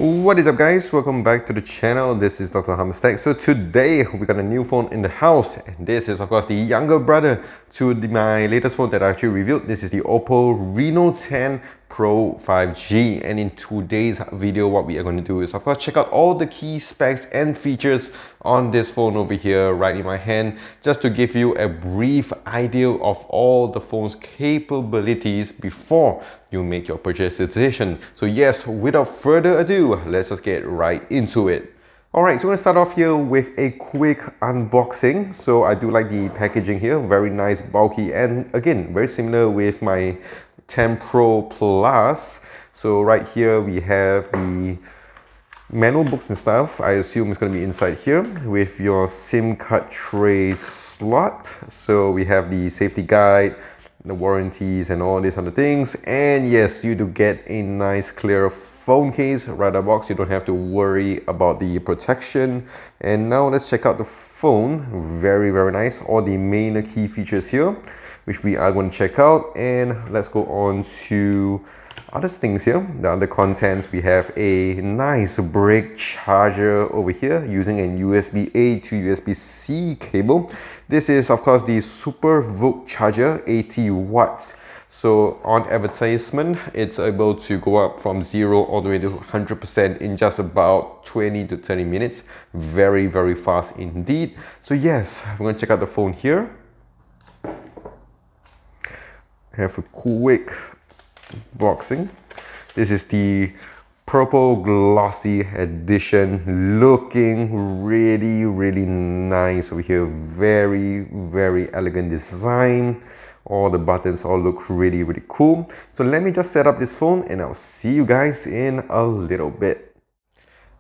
What is up, guys? Welcome back to the channel. This is Dr. Hammerstack. So today we got a new phone in the house, and this is of course the younger brother to my latest phone that I actually reviewed. This is the OPPO Reno 10 Pro 5G, and in today's video what we are going to do is of course check out all the key specs and features on this phone over here right in my hand, just to give you a brief idea of all the phone's capabilities before you make your purchase decision. So yes, without further ado, let's just get right into it. Alright, so we're going to start off here with a quick unboxing. So I do like the packaging here, very nice, bulky, and again, very similar with my 10 Pro Plus. So right here we have the manual books and stuff. I assume it's going to be inside here with your SIM card tray slot. So we have the safety guide, the warranties and all these other things, and yes, you do get a nice clear phone case right out of the box. You don't have to worry about the protection. And now let's check out the phone. Very nice. All the main key features here which we are going to check out, and let's go on to other things here. The other contents, we have a nice brick charger over here using a USB-A to USB-C cable. This is of course the Super VOOC charger, 80 watts. So on advertisement, it's able to go up from 0 all the way to 100% in just about 20 to 30 minutes. Very fast indeed. So yes, we're going to check out the phone here. Have a quick boxing. This is the purple glossy edition, looking really nice over here. Very elegant design. All the buttons all look really cool. So let me just set up this phone and I'll see you guys in a little bit.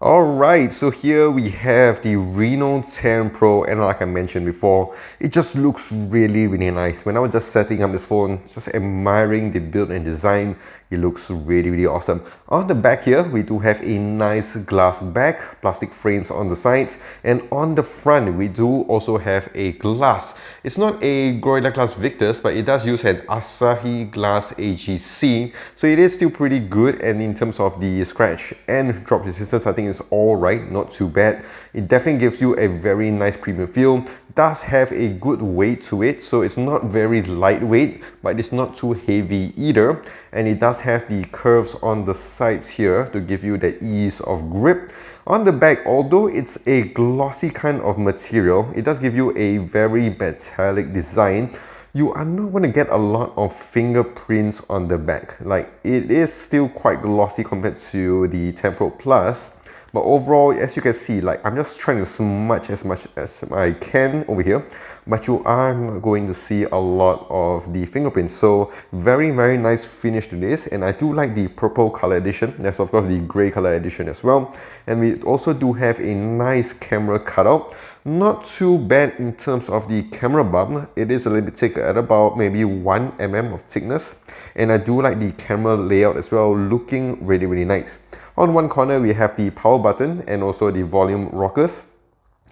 Alright, so here we have the Reno 10 Pro, and like I mentioned before, it just looks really nice. When I was just setting up this phone, just admiring the build and design, it looks really awesome. On the back here, we do have a nice glass back, plastic frames on the sides, and on the front, we do also have a glass. It's not a Gorilla Glass Victus, but it does use an Asahi Glass AGC, so it is still pretty good, and in terms of the scratch and drop resistance, I think it's alright, not too bad. It definitely gives you a very nice premium feel. Does have a good weight to it, so it's not very lightweight, but it's not too heavy either. And it does have the curves on the sides here to give you the ease of grip. On the back, although it's a glossy kind of material, it does give you a very metallic design. You are not going to get a lot of fingerprints on the back. Like, it is still quite glossy compared to the 10 Pro Plus. But overall, as you can see, like, I'm just trying to smudge as much as I can over here, but you are not going to see a lot of the fingerprints. So very nice finish to this, and I do like the purple color edition. There's of course the gray color edition as well, and we also do have a nice camera cutout. Not too bad in terms of the camera bump. It is a little bit thicker at about maybe 1 mm of thickness, and I do like the camera layout as well, looking really nice. On one corner, we have the power button and also the volume rockers.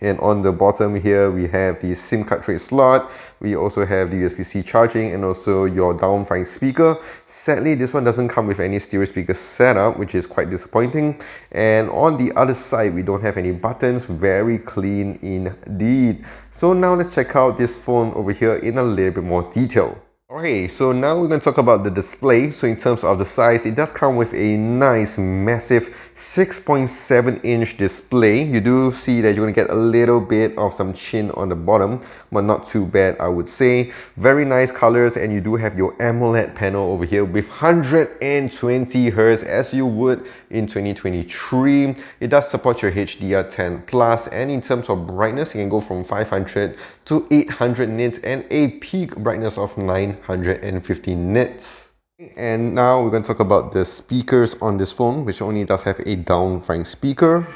And on the bottom here, we have the SIM card tray slot. We also have the USB-C charging and also your down-firing speaker. Sadly, this one doesn't come with any stereo speaker setup, which is quite disappointing. And on the other side, we don't have any buttons. Very clean indeed. So now let's check out this phone over here in a little bit more detail. Okay, so now we're going to talk about the display. So in terms of the size, it does come with a nice massive 6.7-inch display. You do see that you're going to get a little bit of some chin on the bottom, but not too bad, I would say. Very nice colors, and you do have your AMOLED panel over here with 120 Hz as you would in 2023. It does support your HDR10 Plus, and in terms of brightness, you can go from 500 to 800 nits and a peak brightness of 950 nits. And now we're going to talk about the speakers on this phone, which only does have a down-firing speaker.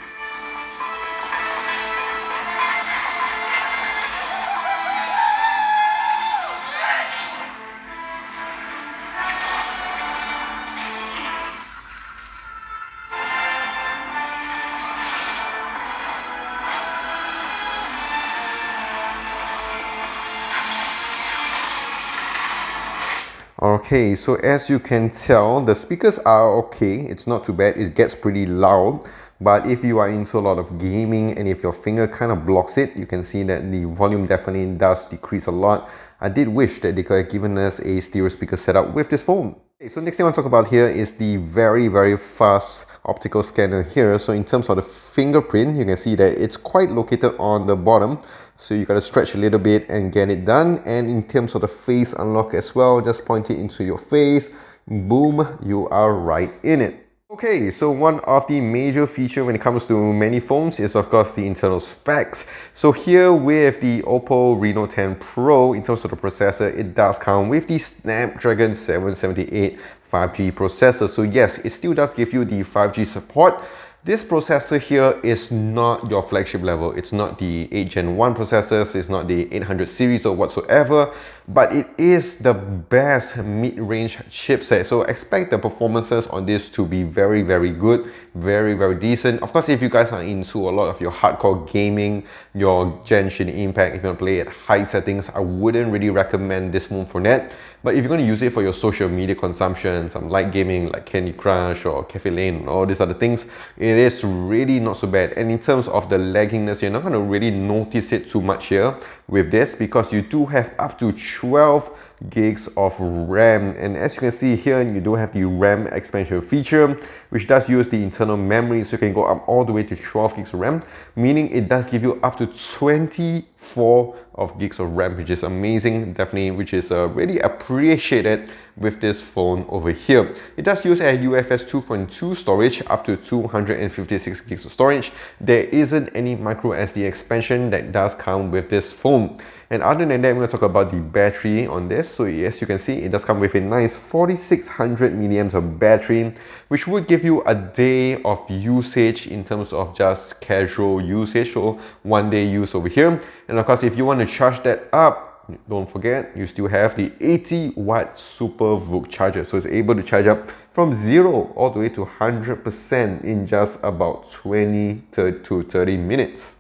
Okay, so as you can tell, the speakers are okay. It's not too bad. It gets pretty loud. But if you are into a lot of gaming and if your finger kind of blocks it, you can see that the volume definitely does decrease a lot. I did wish that they could have given us a stereo speaker setup with this phone. Okay, so next thing I want to talk about here is the very fast optical scanner here. So in terms of the fingerprint, you can see that it's quite located on the bottom. So you gotta stretch a little bit and get it done. And in terms of the face unlock as well, just point it into your face. Boom, you are right in it. Okay, so one of the major features when it comes to many phones is of course the internal specs. So here with the OPPO Reno 10 Pro, in terms of the processor, it does come with the Snapdragon 778 5G processor. So yes, it still does give you the 5G support. This processor here is not your flagship level. It's not the 8 Gen 1 processors, it's not the 800 series or whatsoever, but it is the best mid-range chipset. So expect the performances on this to be very good, very decent. Of course, if you guys are into a lot of your hardcore gaming, your Genshin Impact, if you want to play at high settings, I wouldn't really recommend this phone for that. But if you're going to use it for your social media consumption, some light gaming like Candy Crush or Cafe Lane and all these other things, it is really not so bad. And in terms of the lagginess, you're not going to really notice it too much here with this because you do have up to 12 gigs of RAM, and as you can see here, you do have the RAM expansion feature, which does use the internal memory, so you can go up all the way to 12 gigs of RAM, meaning it does give you up to 24 of gigs of RAM, which is amazing, definitely, which is really appreciated with this phone over here. It does use a UFS 2.2 storage, up to 256 gigs of storage. There isn't any micro SD expansion that does come with this phone. And other than that, we're going to talk about the battery on this. So as you can see, it does come with a nice 4600 milliamps of battery, which would give you a day of usage in terms of just casual usage, so one day use over here. And of course, if you want to charge that up, don't forget, you still have the 80-watt super VOOC charger. So it's able to charge up from 0 all the way to 100% in just about 20 to 30 minutes.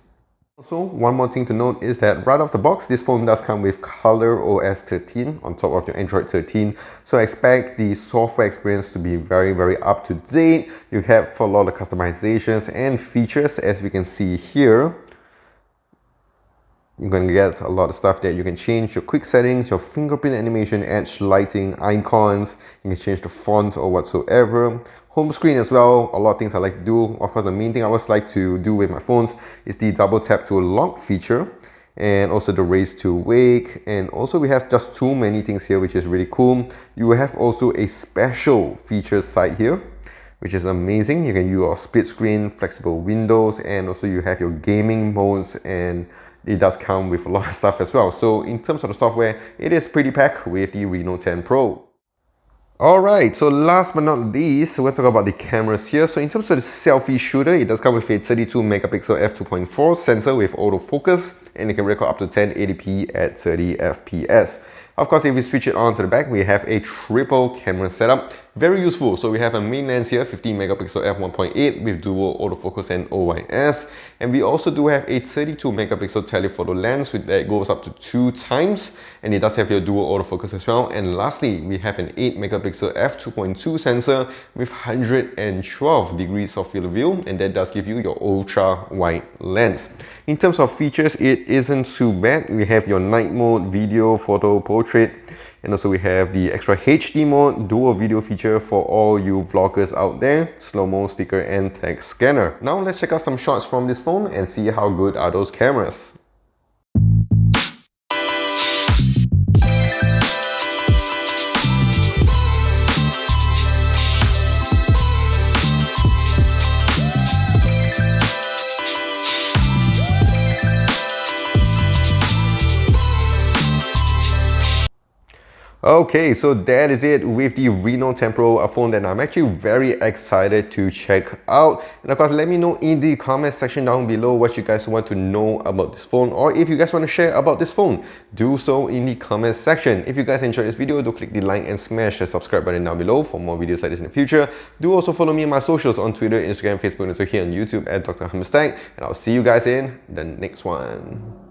Also, one more thing to note is that right off the box, this phone does come with Color OS 13 on top of your Android 13. So expect the software experience to be very up to date. You have for a lot of customizations and features, as we can see here. You're going to get a lot of stuff that you can change your quick settings, your fingerprint animation, edge lighting, icons. You can change the font or whatsoever. Home screen as well, a lot of things I like to do. Of course, the main thing I always like to do with my phones is the double tap to lock feature, and also the raise to wake. And also we have just too many things here, which is really cool. You have also a special features side here, which is amazing. You can use your split screen, flexible windows, and also you have your gaming modes, and it does come with a lot of stuff as well. So in terms of the software, it is pretty packed with the Reno 10 Pro. Alright, so last but not least, we'll talk about the cameras here. So in terms of the selfie shooter, it does come with a 32 megapixel f2.4 sensor with autofocus, and it can record up to 1080p at 30 fps. Of course, if we switch it on to the back, we have a triple camera setup. Very useful. So we have a main lens here, 15 megapixel f1.8 with dual autofocus and OIS. And we also do have a 32 megapixel telephoto lens that goes up to 2 times. And it does have your dual autofocus as well. And lastly, we have an 8 megapixel f2.2 sensor with 112 degrees of field of view. And that does give you your ultra wide lens. In terms of features, it isn't too bad. We have your night mode, video, photo, portrait, and also we have the extra HD mode, dual video feature for all you vloggers out there, slow-mo sticker and text scanner. Now let's check out some shots from this phone and see how good are those cameras. Okay, so that is it with the Reno 10 Pro, a phone that I'm actually very excited to check out. And of course, let me know in the comment section down below what you guys want to know about this phone, or if you guys want to share about this phone, do so in the comment section. If you guys enjoyed this video, do click the like and smash the subscribe button down below for more videos like this in the future. Do also follow me on my socials on Twitter, Instagram, Facebook, and also here on YouTube at Dr. Hammerstack. And I'll see you guys in the next one.